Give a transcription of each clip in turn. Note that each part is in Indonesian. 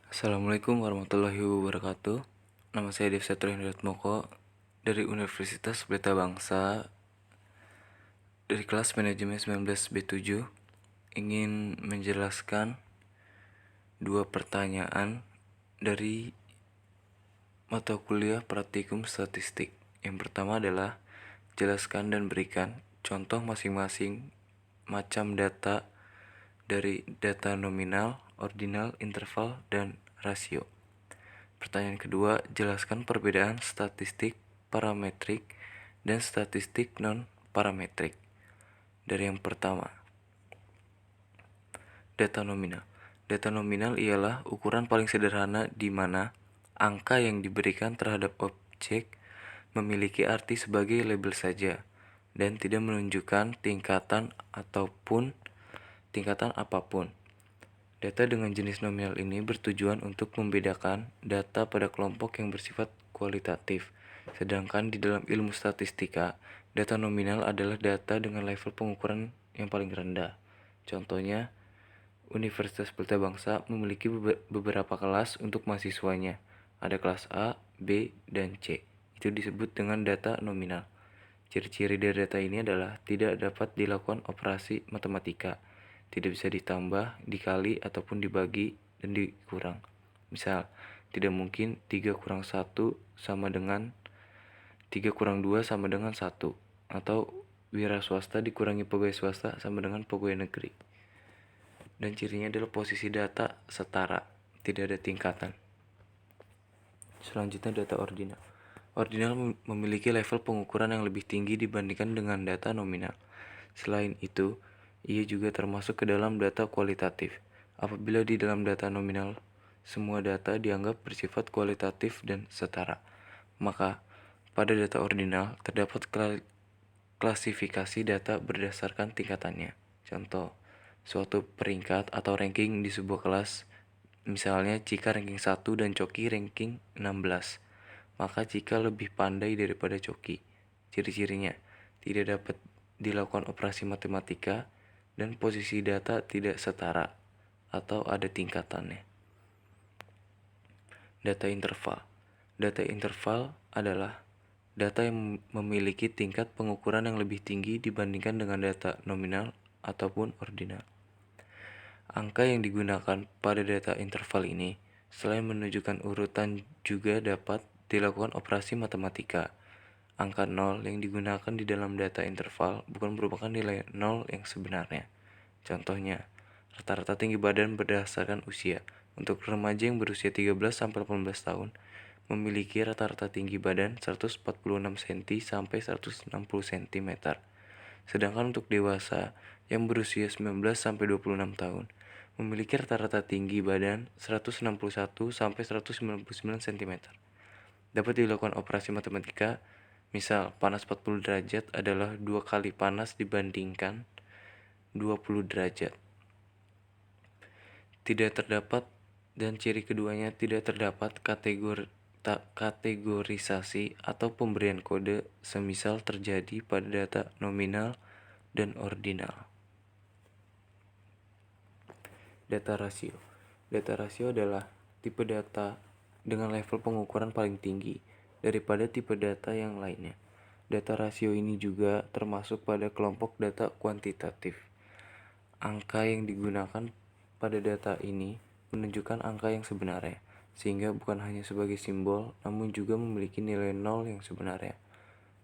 Assalamualaikum warahmatullahi wabarakatuh. Nama saya Dev Satrio Moko dari Universitas Pelita Bangsa dari kelas manajemen 19B7 ingin menjelaskan dua pertanyaan dari mata kuliah praktikum statistik. Yang pertama adalah jelaskan dan berikan contoh masing-masing macam data dari data nominal, ordinal, interval, dan rasio. Pertanyaan kedua, jelaskan perbedaan statistik parametrik dan statistik non-parametrik. Dari yang pertama, data nominal. Data nominal ialah ukuran paling sederhana di mana angka yang diberikan terhadap objek memiliki arti sebagai label saja dan tidak menunjukkan tingkatan apapun. Data dengan jenis nominal ini bertujuan untuk membedakan data pada kelompok yang bersifat kualitatif. Sedangkan di dalam ilmu statistika, data nominal adalah data dengan level pengukuran yang paling rendah. Contohnya, Universitas Pelita Bangsa memiliki beberapa kelas untuk mahasiswanya. Ada kelas A, B, dan C. Itu disebut dengan data nominal. Ciri-ciri dari data ini adalah tidak dapat dilakukan operasi matematika, tidak bisa ditambah, dikali, ataupun dibagi dan dikurang. Misal, tidak mungkin 3 kurang 1 sama dengan 3 kurang 2 sama dengan 1, atau wira swasta dikurangi pegawai swasta sama dengan pegawai negeri. Dan cirinya adalah posisi data setara, tidak ada tingkatan. Selanjutnya data ordinal. Ordinal memiliki level pengukuran yang lebih tinggi dibandingkan dengan data nominal. Selain itu, ia juga termasuk ke dalam data kualitatif. Apabila di dalam data nominal, semua data dianggap bersifat kualitatif dan setara, maka pada data ordinal terdapat klasifikasi data berdasarkan tingkatannya. Contoh, suatu peringkat atau ranking di sebuah kelas, misalnya Cika ranking 1 dan Coki ranking 16. Maka Cika lebih pandai daripada Coki. Ciri-cirinya, tidak dapat dilakukan operasi matematika dan posisi data tidak setara atau ada tingkatannya. Data interval. Data interval adalah data yang memiliki tingkat pengukuran yang lebih tinggi dibandingkan dengan data nominal ataupun ordinal. Angka yang digunakan pada data interval ini selain menunjukkan urutan juga dapat dilakukan operasi matematika. Angka 0 yang digunakan di dalam data interval bukan merupakan nilai 0 yang sebenarnya. Contohnya, rata-rata tinggi badan berdasarkan usia. Untuk remaja yang berusia 13-18 tahun memiliki rata-rata tinggi badan 146 cm sampai 160 cm. Sedangkan untuk dewasa yang berusia 19-26 tahun memiliki rata-rata tinggi badan 161 sampai 199 cm. Dapat dilakukan operasi matematika, misal panas 40 derajat adalah 2 kali panas dibandingkan 20 derajat. Tidak terdapat dan ciri keduanya tidak terdapat kategorisasi atau pemberian kode semisal terjadi pada data nominal dan ordinal. Data rasio. Data rasio adalah tipe data dengan level pengukuran paling tinggi daripada tipe data yang lainnya. Data rasio ini juga termasuk pada kelompok data kuantitatif. Angka yang digunakan pada data ini menunjukkan angka yang sebenarnya, sehingga bukan hanya sebagai simbol, namun juga memiliki nilai nol yang sebenarnya.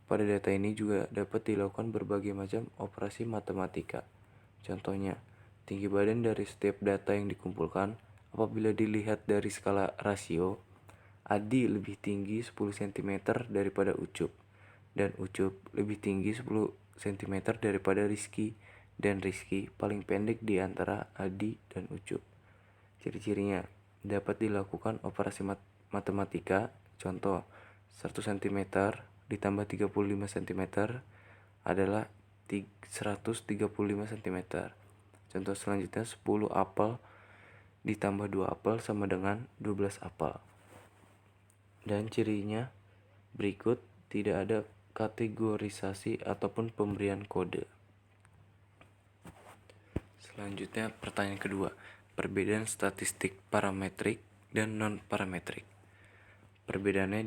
Pada data ini juga dapat dilakukan berbagai macam operasi matematika. Contohnya, tinggi badan dari setiap data yang dikumpulkan apabila dilihat dari skala rasio, Adi lebih tinggi 10 cm daripada Ucup, dan Ucup lebih tinggi 10 cm daripada Rizky, dan Rizky paling pendek di antara Adi dan Ucup. Ciri-cirinya, dapat dilakukan operasi matematika, contoh 1 cm ditambah 35 cm adalah 135 cm. Contoh selanjutnya, 10 apel ditambah 2 apel sama dengan 12 apel. Dan cirinya berikut, tidak ada kategorisasi ataupun pemberian kode. Selanjutnya pertanyaan kedua, perbedaan statistik parametrik dan non-parametrik. Perbedaannya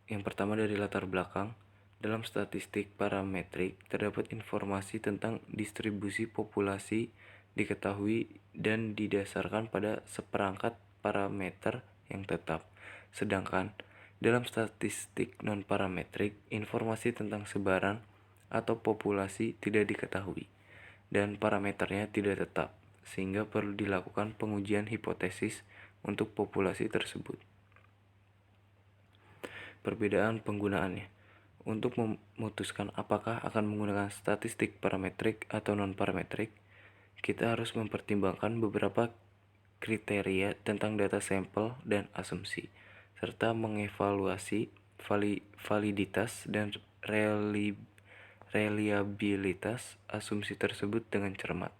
yang pertama dari latar belakang. Dalam statistik parametrik terdapat informasi tentang distribusi populasi diketahui dan didasarkan pada seperangkat parameter yang tetap. Sedangkan dalam statistik non-parametrik, informasi tentang sebaran atau populasi tidak diketahui dan parameternya tidak tetap, sehingga perlu dilakukan pengujian hipotesis untuk populasi tersebut. Perbedaan penggunaannya. Untuk memutuskan apakah akan menggunakan statistik parametrik atau non-parametrik, kita harus mempertimbangkan beberapa kriteria tentang data sampel dan asumsi, serta mengevaluasi validitas dan reliabilitas asumsi tersebut dengan cermat.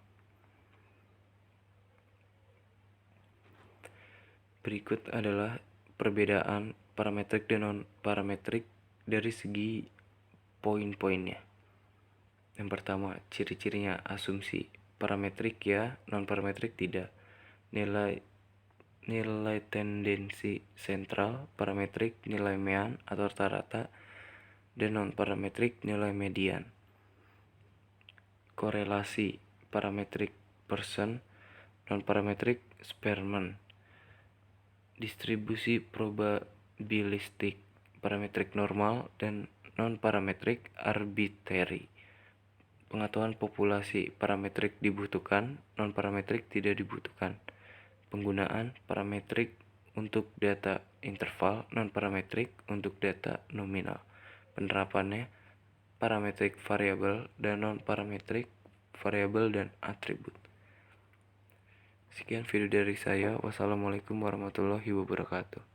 Berikut adalah perbedaan parametrik dan non-parametrik dari segi poin-poinnya. Yang pertama, ciri-cirinya asumsi. Parametrik ya, non-parametrik tidak. Nilai tendensi sentral, parametrik nilai mean atau rata-rata, dan non-parametrik nilai median. Korelasi, parametrik Pearson, non-parametrik Spearman. Distribusi probabilistik, parametrik normal dan non-parametrik arbitrary. Pengetahuan populasi, parametrik dibutuhkan, non-parametrik tidak dibutuhkan. Penggunaan parametrik untuk data interval, non-parametrik untuk data nominal. Penerapannya, parametrik variabel dan non-parametrik variabel dan atribut. Sekian video dari saya. Wassalamualaikum warahmatullahi wabarakatuh.